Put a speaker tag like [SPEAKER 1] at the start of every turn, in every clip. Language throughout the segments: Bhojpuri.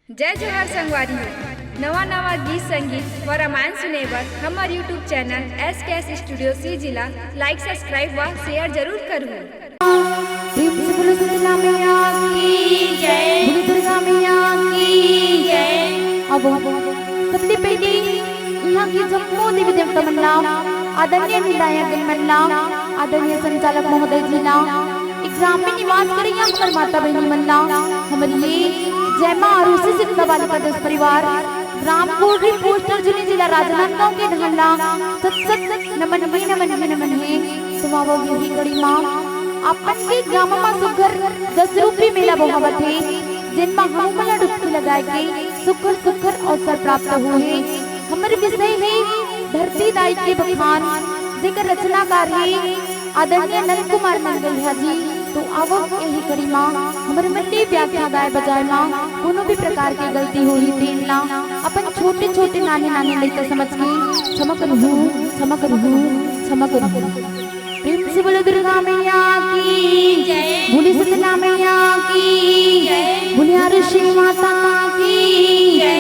[SPEAKER 1] जय जोहार संगवारी नवा नवा गीत संगीत व रामायण सुने बर हमार यूट्यूब चैनल SKS स्टूडियो सी जिला लाइक सब्सक्राइब व शेयर जरूर करूँ।
[SPEAKER 2] बोलो शीतला मैया की जय, बोलो दुर्गा मैया की जय। अब सबसे पहले यहाँ की जम्मू देवी देवता मल्ला आदरणीय विधायक मल्ला आदरणीय संचालक महोदय जी ना एक ग्राम में निवास करे यहाँ पर माता बहनी मल्ला हमारी ये जय मां आरुषि शीतला बालिका दस परिवार ग्राम कोटरी पोस्टर जिले जिला राजनांदगांव के ढांडा सत सत नमन है तो बाबा यही कड़ी मां अपन के ग्राम में सुकर 10 रुपये मेला बोहावत है जिनमें हम मला डुबकी लगाए के सुकर सुकर अवसर प्राप्त हुए। हमारे विषय है धरती दाई के बखान जेकर रचनाकार है आदरणीय नंद कुमार मंगलिया जी। तो अब यही कड़ी माँ हमारे मंडी व्याख्या गाय बजाय माँ कोनो भी प्रकार की गलती हुई तीन ना अपन छोटे छोटे नाने नाने लेकर समझ के क्षमा करूँ। प्रेम से बोलो दुर्गा मैया की जय, बोली शीतला मैया की जय, बोली आरुषि माता की जय।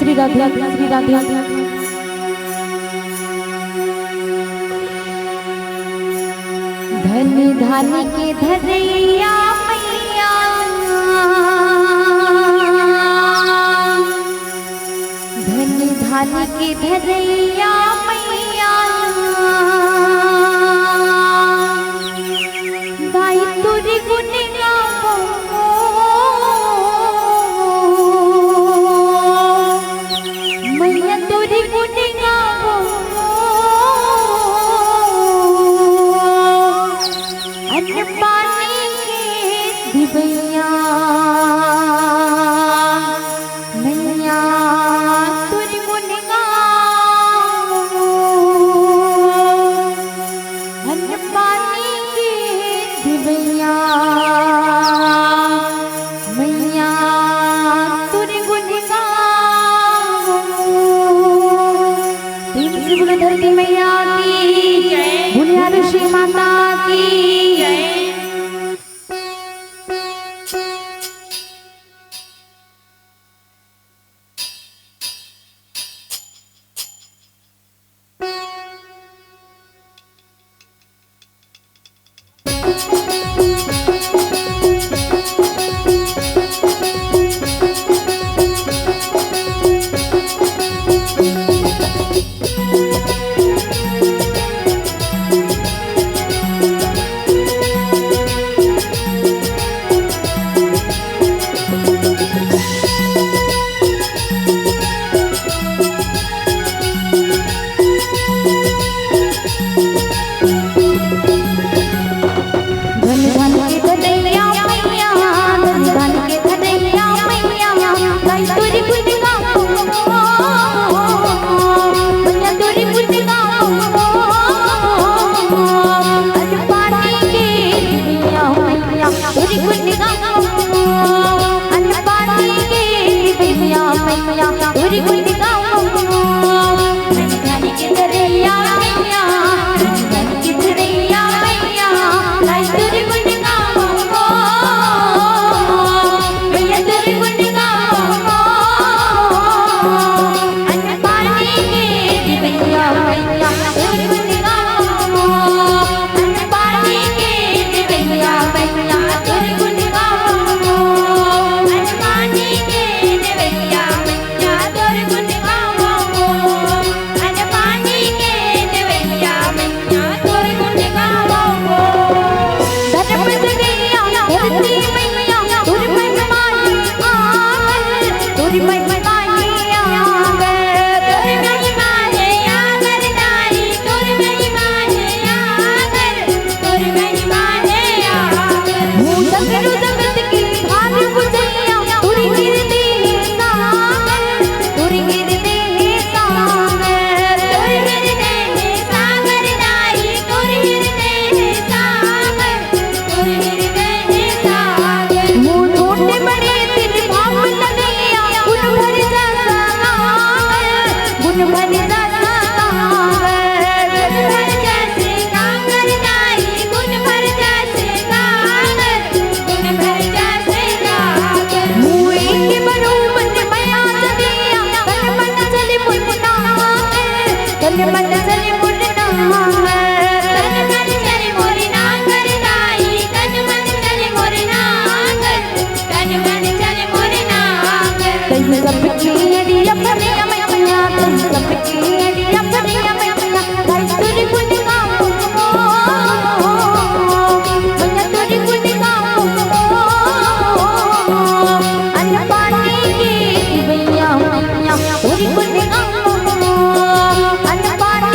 [SPEAKER 2] श्री राधे श्री राधे। धनी धानी के धरैया मैया धनी धानी के धरैया मैया गाई तुरी गुण गावो मैया तुरी गुण गावो अन्न पानी के दिवैया मैया तुरी गुण गावो अन्न पानी के दिवैया मैया तुरी गुण गावो। तीन से बोलो धरती मैया की जय, बुनिया ऋषि माता की जय। अन्न पानी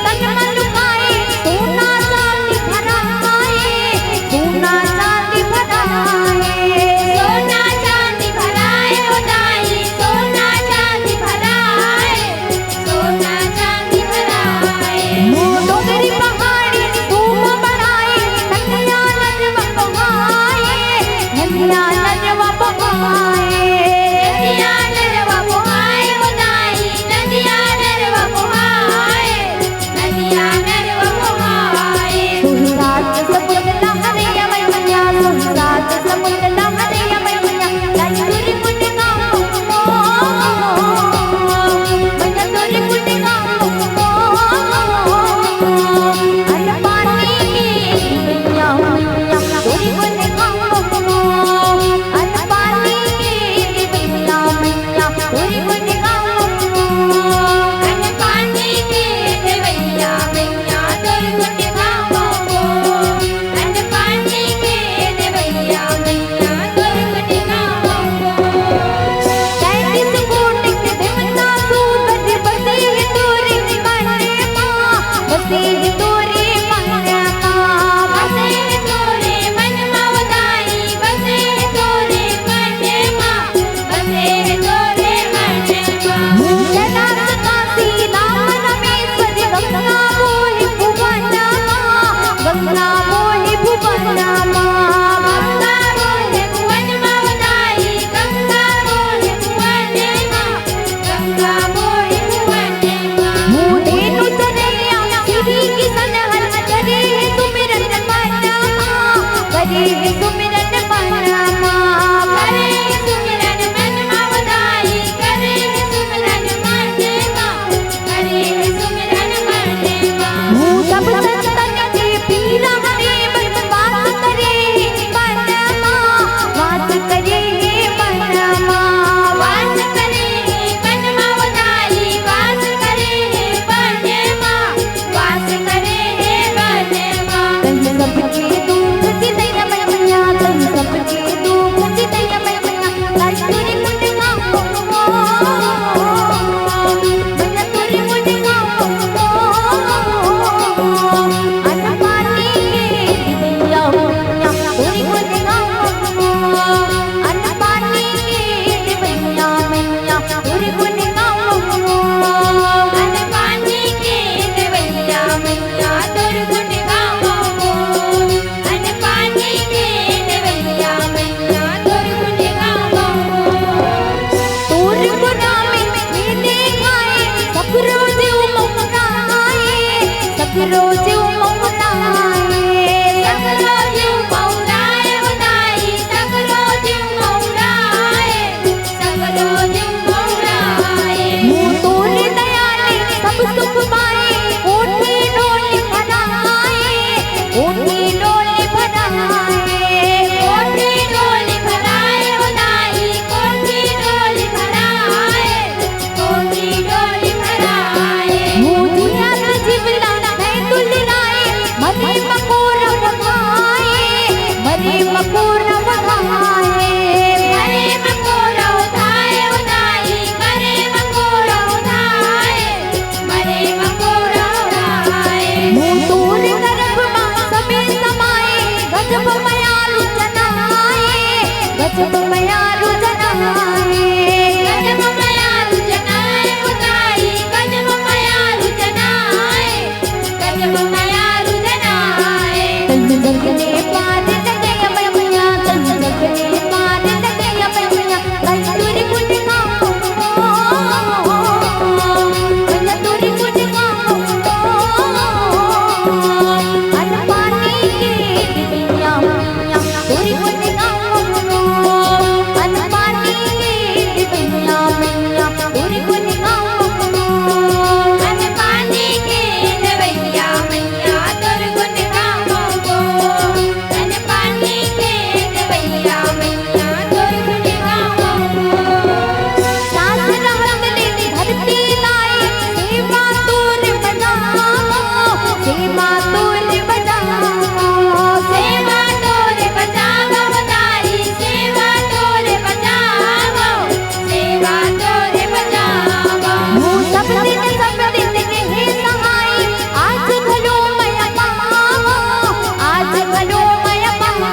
[SPEAKER 2] तन मन सगरो जीव मौराए सगरो जीव मौराए उदाई सगरो जीव मौराए सगरो जीव मौराए मुँह तोरे दयाले सब सुख पाए कोठी डोली भराए कोठी डोली भराए कोठी डोली भराए उदाई कोठी डोली भराए कोठी डोली भराए मुझिया जीवला है दुलराए मरे मकोर उठाए मरे मकोर उठाए मरे मकोर उठाए उदाई मरे मकोर उठाए मरे मकोर उठाए मुँह तोर गर्भ मां सबे समाए गजब मयालु जनाए गजब मयालु जनाए गजब मयालु जनाए उदाई गजब मयालु जनाए गजब मयालु जनाए तन जगने पार लगे मैया तन जगने पार लगे मैया तुरी कुछ खाओ मैया तुरी कुछ खाओ अन पानी के दिया मैया तुरी कुछ खाओ अन पानी के दिया मैया तुरी कुछ खाओ अन पानी के देवैया मैया तुरी कुछ खाओ अन पानी के देवैया मैया तुरी कुछ खाओ सास रहत ले धरती लाए सेवा तोर बजाओ सेवा तोर बजाओ सेवा तोर बजाओ दाई सेवा तोर बजाओ सेवा तोर बजाओ मुँह सब दिन रहे सहाय आज भलो मैं पाओ आज भलो मैं पाओ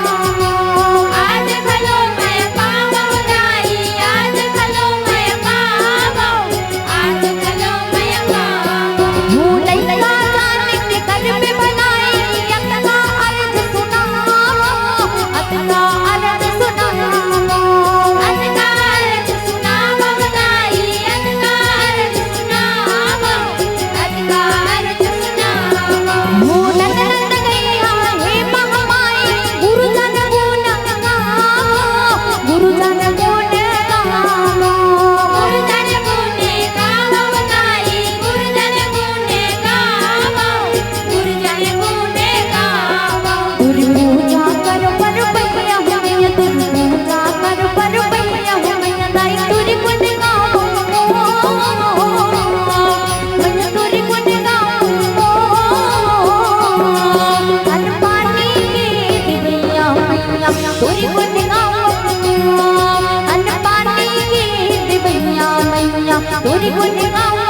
[SPEAKER 2] आज भलो मैं पाओ दाई आज भलो मैं पाओ आज भलो मैं पाओ मुँह लइका जाने के घर में बनाए अतका अर्ज सुनाओ अतका अर्ज सुनाओ अतका अर्ज सुनाओ दाई अतका अर्ज सुनाओ अतका अर्ज सुनाओ मुँह नंद गैया हे महामाई गुरुजन गुण गाओ गुरुजन गुण गाओ गुरुजन गुण गाओ दाई गुरुजन गुण गाओ गुरुजन गुण गाओ तुरी पूजा करो पर भैया मैया तुरी पूजा करो पर भैया मैया दाई तुरी गुण गाओ मैया तुरी गुण गाओ अन पानी के दिवैया मैया तुरी गुण गाओ अन पानी के दिवैया मैया तुरी गुण गाओ